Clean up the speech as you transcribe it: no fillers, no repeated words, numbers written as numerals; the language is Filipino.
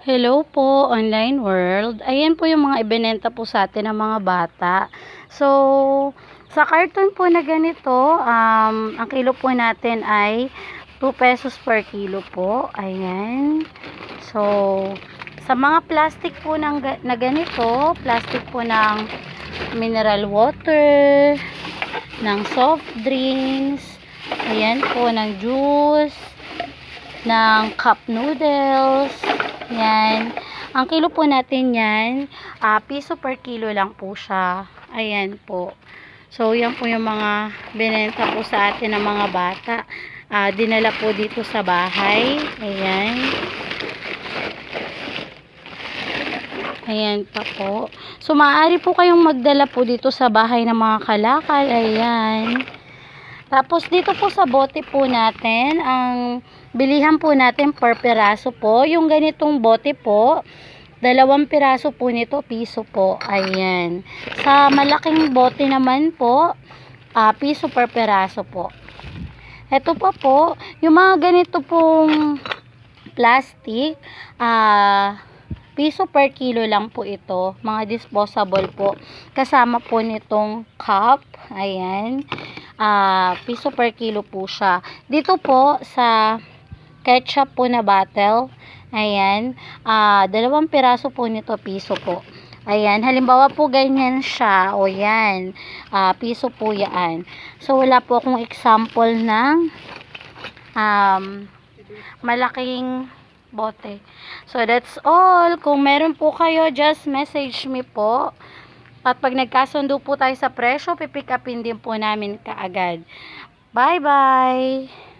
Hello po, online world. Ayan po yung mga ibinenta po sa atin ng mga bata. So, sa carton po na ganito, ang kilo po natin ay 2 pesos per kilo po. Ayan. So, sa mga plastic po na ganito, plastic po ng mineral water, ng soft drinks, ayan po, ng juice, ng cup noodles. Yan. Ang kilo po natin yan, piso per kilo lang po siya. Ayan po. So, yan po yung mga binenta po sa atin ng mga bata. Dinala po dito sa bahay. Ayan. Ayan pa po. So, maaari po kayong magdala po dito sa bahay ng mga kalakal. Ayan. Tapos dito po sa bote po natin, ang bilihan po natin per piraso po. Yung ganitong bote po, 2 piraso po nito, piso po. Ayan. Sa malaking bote naman po, piso per piraso po. Ito pa po, yung mga ganito pong plastic, piso per kilo lang po ito. Mga disposable po. Kasama po nitong cup. Ayan. Piso per kilo po siya. Dito po sa ketchup po na bottle, ayan, 2 piraso po nito, piso po. Ayan, halimbawa po ganyan siya, o yan, piso po yan. So, wala po akong example ng malaking bote. So, that's all. Kung meron po kayo, just message me po. At pag nagkasundo po tayo sa presyo, pipick upin din po namin kaagad. Bye-bye!